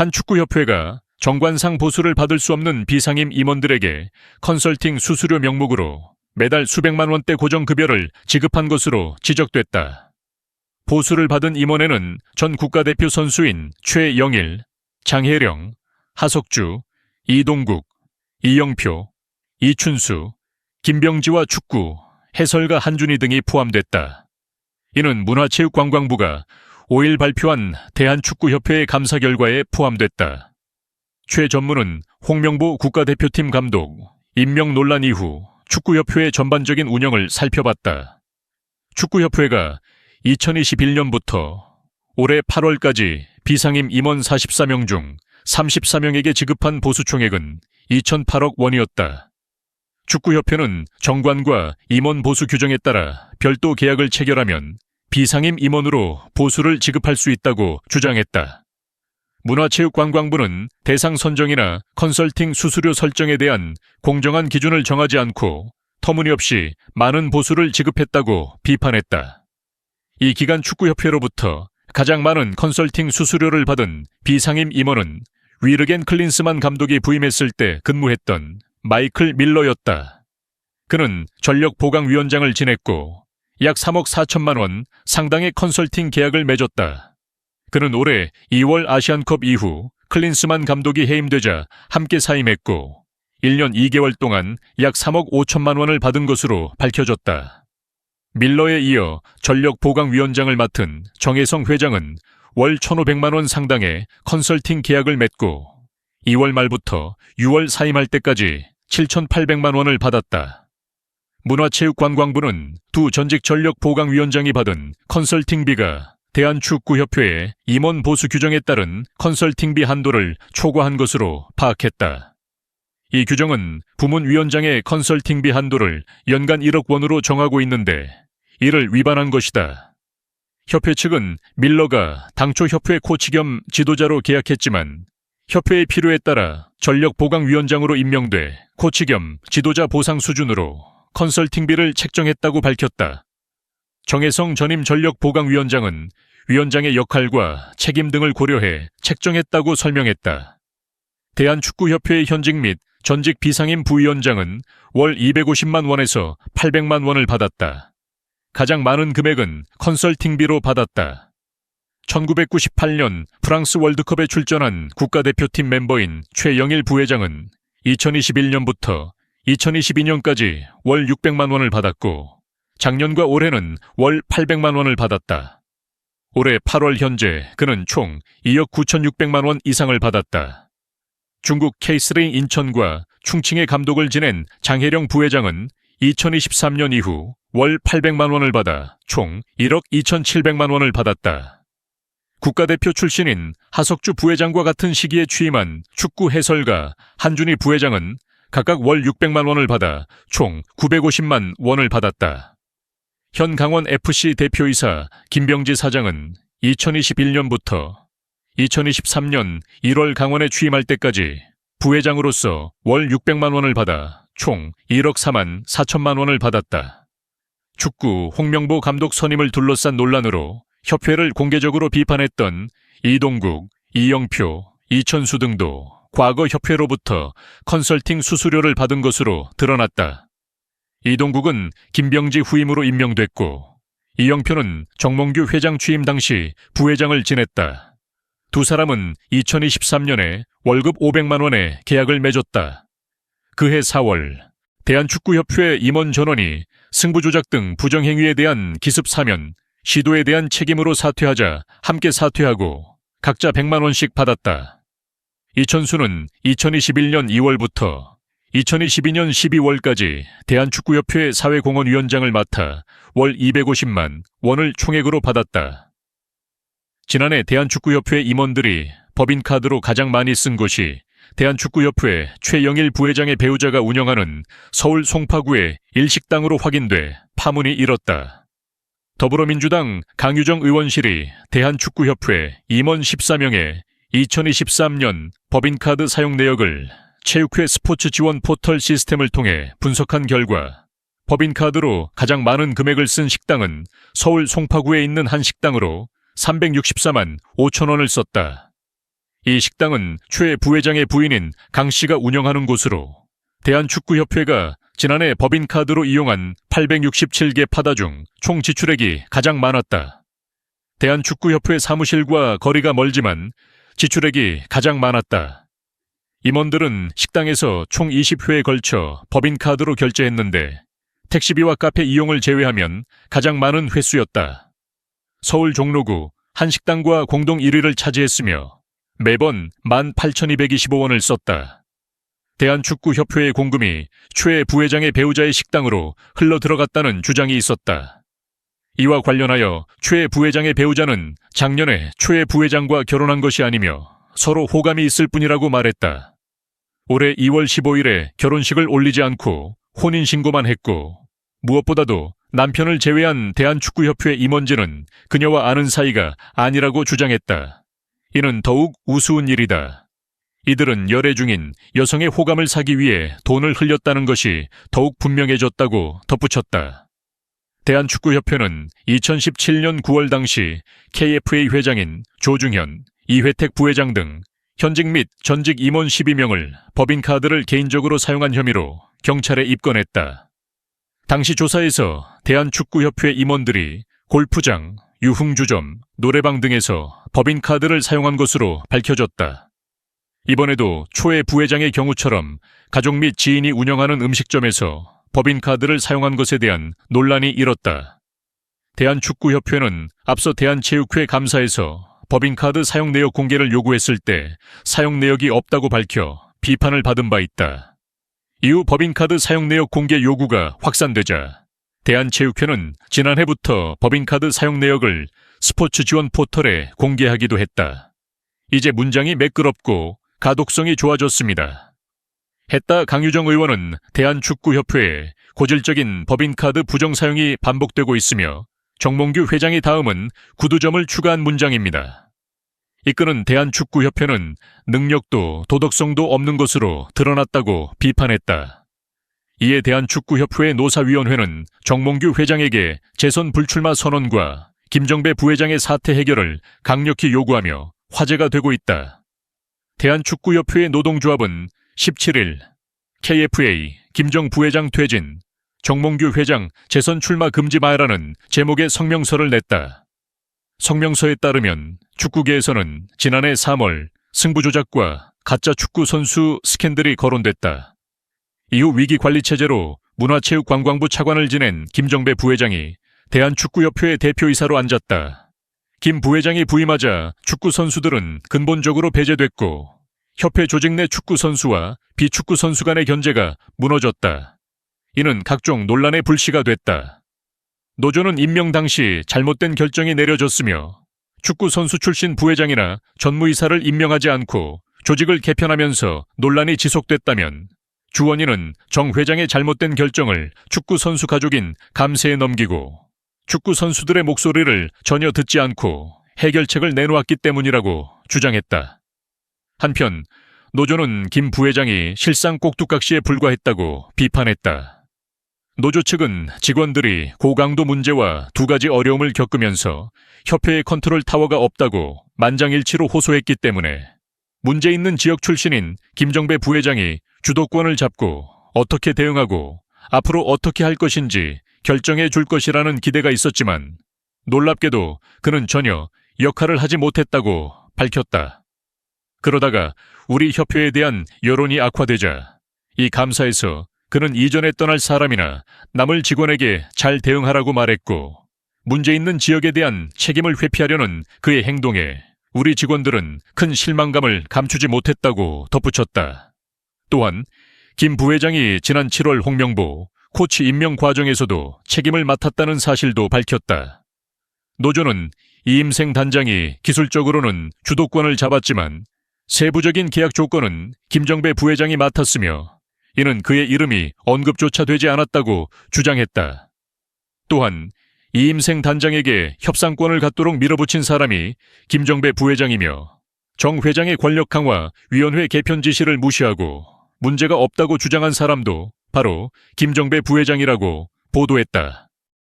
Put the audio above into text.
한 축구협회가 정관상 보수를 받을 수 없는 비상임 임원들에게 컨설팅 수수료 명목으로 매달 수백만 원대 고정급여를 지급한 것으로 지적됐다. 보수를 받은 임원에는 전 국가대표 선수인 최영일, 장혜령, 하석주, 이동국, 이영표, 이춘수, 김병지와 축구, 해설가 한준희 등이 포함됐다. 이는 문화체육관광부가 5일 발표한 대한축구협회의 감사 결과에 포함됐다. 최 전무는 홍명보 국가대표팀 감독, 임명 논란 이후 축구협회의 전반적인 운영을 살펴봤다. 축구협회가 2021년부터 올해 8월까지 비상임 임원 44명 중 34명에게 지급한 보수 총액은 2,008억 원이었다. 축구협회는 정관과 임원 보수 규정에 따라 별도 계약을 체결하면 비상임 임원으로 보수를 지급할 수 있다고 주장했다. 문화체육관광부는 대상 선정이나 컨설팅 수수료 설정에 대한 공정한 기준을 정하지 않고 터무니없이 많은 보수를 지급했다고 비판했다. 이 기간 축구협회로부터 가장 많은 컨설팅 수수료를 받은 비상임 임원은 위르겐 클린스만 감독이 부임했을 때 근무했던 마이클 밀러였다. 그는 전력보강위원장을 지냈고 약 3억 4천만 원 상당의 컨설팅 계약을 맺었다. 그는 올해 2월 아시안컵 이후 클린스만 감독이 해임되자 함께 사임했고 1년 2개월 동안 약 3억 5천만 원을 받은 것으로 밝혀졌다. 밀러에 이어 전력보강위원장을 맡은 정혜성 회장은 월 1,500만 원 상당의 컨설팅 계약을 맺고 2월 말부터 6월 사임할 때까지 7,800만 원을 받았다. 문화체육관광부는 두 전직 전력보강위원장이 받은 컨설팅비가 대한축구협회의 임원 보수 규정에 따른 컨설팅비 한도를 초과한 것으로 파악했다. 이 규정은 부문위원장의 컨설팅비 한도를 연간 1억 원으로 정하고 있는데 이를 위반한 것이다. 협회 측은 밀러가 당초 협회 코치 겸 지도자로 계약했지만 협회의 필요에 따라 전력보강위원장으로 임명돼 코치 겸 지도자 보상 수준으로 컨설팅비를 책정했다고 밝혔다. 정혜성 전임 전력보강위원장은 위원장의 역할과 책임 등을 고려해 책정했다고 설명했다. 대한축구협회의 현직 및 전직 비상임 부위원장은 월 250만 원에서 800만 원을 받았다. 가장 많은 금액은 컨설팅비로 받았다. 1998년 프랑스 월드컵에 출전한 국가대표팀 멤버인 최영일 부회장은 2021년부터 2022년까지 월 600만 원을 받았고 작년과 올해는 월 800만 원을 받았다. 올해 8월 현재 그는 총 2억 9,600만 원 이상을 받았다. 중국 K3 인천과 충칭의 감독을 지낸 장혜령 부회장은 2023년 이후 월 800만 원을 받아 총 1억 2,700만 원을 받았다. 국가대표 출신인 하석주 부회장과 같은 시기에 취임한 축구 해설가 한준희 부회장은 각각 월 600만 원을 받아 총 950만 원을 받았다. 현 강원FC 대표이사 김병지 사장은 2021년부터 2023년 1월 강원에 취임할 때까지 부회장으로서 월 600만 원을 받아 총 1억 4만 4천만 원을 받았다. 축구 홍명보 감독 선임을 둘러싼 논란으로 협회를 공개적으로 비판했던 이동국, 이영표, 이천수 등도 과거 협회로부터 컨설팅 수수료를 받은 것으로 드러났다. 이동국은 김병지 후임으로 임명됐고 이영표는 정몽규 회장 취임 당시 부회장을 지냈다. 두 사람은 2023년에 월급 500만 원의 계약을 맺었다. 그해 4월 대한축구협회 임원 전원이 승부조작 등 부정행위에 대한 기습 사면, 시도에 대한 책임으로 사퇴하자 함께 사퇴하고 각자 100만 원씩 받았다. 이천수는 2021년 2월부터 2022년 12월까지 대한축구협회 사회공헌위원장을 맡아 월 250만 원을 총액으로 받았다. 지난해 대한축구협회 임원들이 법인카드로 가장 많이 쓴 곳이 대한축구협회 최영일 부회장의 배우자가 운영하는 서울 송파구의 일식당으로 확인돼 파문이 일었다. 더불어민주당 강유정 의원실이 대한축구협회 임원 14명의 2023년 법인카드 사용 내역을 체육회 스포츠 지원 포털 시스템을 통해 분석한 결과 법인카드로 가장 많은 금액을 쓴 식당은 서울 송파구에 있는 한 식당으로 364만 5천 원을 썼다. 이 식당은 최 부회장의 부인인 강 씨가 운영하는 곳으로 대한축구협회가 지난해 법인카드로 이용한 867개 파다 중 총 지출액이 가장 많았다. 대한축구협회 사무실과 거리가 멀지만 지출액이 가장 많았다. 임원들은 식당에서 총 20회에 걸쳐 법인카드로 결제했는데 택시비와 카페 이용을 제외하면 가장 많은 횟수였다. 서울 종로구 한 식당과 공동 1위를 차지했으며 매번 18,225원을 썼다. 대한축구협회의 공금이 최 부회장의 배우자의 식당으로 흘러들어갔다는 주장이 있었다. 이와 관련하여 최 부회장의 배우자는 작년에 최 부회장과 결혼한 것이 아니며 서로 호감이 있을 뿐이라고 말했다. 올해 2월 15일에 결혼식을 올리지 않고 혼인신고만 했고 무엇보다도 남편을 제외한 대한축구협회 임원진은 그녀와 아는 사이가 아니라고 주장했다. 이는 더욱 우스운 일이다. 이들은 열애 중인 여성의 호감을 사기 위해 돈을 흘렸다는 것이 더욱 분명해졌다고 덧붙였다. 대한축구협회는 2017년 9월 당시 KFA 회장인 조중현, 이회택 부회장 등 현직 및 전직 임원 12명을 법인카드를 개인적으로 사용한 혐의로 경찰에 입건했다. 당시 조사에서 대한축구협회 임원들이 골프장, 유흥주점, 노래방 등에서 법인카드를 사용한 것으로 밝혀졌다. 이번에도 초에 부회장의 경우처럼 가족 및 지인이 운영하는 음식점에서 법인카드를 사용한 것에 대한 논란이 일었다. 대한축구협회는 앞서 대한체육회 감사에서 법인카드 사용 내역 공개를 요구했을 때 사용 내역이 없다고 밝혀 비판을 받은 바 있다. 이후 법인카드 사용 내역 공개 요구가 확산되자 대한체육회는 지난해부터 법인카드 사용 내역을 스포츠 지원 포털에 공개하기도 했다. 이제 문장이 매끄럽고 가독성이 좋아졌습니다. 했다 강유정 의원은 대한축구협회에 고질적인 법인카드 부정 사용이 반복되고 있으며 정몽규 회장이 다음은 구두점을 추가한 문장입니다. 이끄는 대한축구협회는 능력도 도덕성도 없는 것으로 드러났다고 비판했다. 이에 대한축구협회의 노사위원회는 정몽규 회장에게 재선 불출마 선언과 김정배 부회장의 사퇴 해결을 강력히 요구하며 화제가 되고 있다. 대한축구협회의 노동조합은 17일 KFA 김정 부회장 퇴진, 정몽규 회장 재선 출마 금지 마야라는 제목의 성명서를 냈다. 성명서에 따르면 축구계에서는 지난해 3월 승부 조작과 가짜 축구 선수 스캔들이 거론됐다. 이후 위기관리체제로 문화체육관광부 차관을 지낸 김정배 부회장이 대한축구협회 대표이사로 앉았다. 김 부회장이 부임하자 축구 선수들은 근본적으로 배제됐고 협회 조직 내 축구 선수와 비축구 선수 간의 견제가 무너졌다. 이는 각종 논란의 불씨가 됐다. 노조는 임명 당시 잘못된 결정이 내려졌으며 축구 선수 출신 부회장이나 전무이사를 임명하지 않고 조직을 개편하면서 논란이 지속됐다면 주 원인은 정 회장의 잘못된 결정을 축구 선수 가족인 감세에 넘기고 축구 선수들의 목소리를 전혀 듣지 않고 해결책을 내놓았기 때문이라고 주장했다. 한편 노조는 김 부회장이 실상 꼭두각시에 불과했다고 비판했다. 노조 측은 직원들이 고강도 문제와 두 가지 어려움을 겪으면서 협회의 컨트롤 타워가 없다고 만장일치로 호소했기 때문에 문제 있는 지역 출신인 김정배 부회장이 주도권을 잡고 어떻게 대응하고 앞으로 어떻게 할 것인지 결정해 줄 것이라는 기대가 있었지만 놀랍게도 그는 전혀 역할을 하지 못했다고 밝혔다. 그러다가 우리 협회에 대한 여론이 악화되자 이 감사에서 그는 이전에 떠날 사람이나 남을 직원에게 잘 대응하라고 말했고 문제 있는 지역에 대한 책임을 회피하려는 그의 행동에 우리 직원들은 큰 실망감을 감추지 못했다고 덧붙였다. 또한 김 부회장이 지난 7월 홍명보 코치 임명 과정에서도 책임을 맡았다는 사실도 밝혔다. 노조는 이임생 단장이 기술적으로는 주도권을 잡았지만 세부적인 계약 조건은 김정배 부회장이 맡았으며 이는 그의 이름이 언급조차 되지 않았다고 주장했다. 또한 이임생 단장에게 협상권을 갖도록 밀어붙인 사람이 김정배 부회장이며 정 회장의 권력 강화 위원회 개편 지시를 무시하고 문제가 없다고 주장한 사람도 바로 김정배 부회장이라고 보도했다.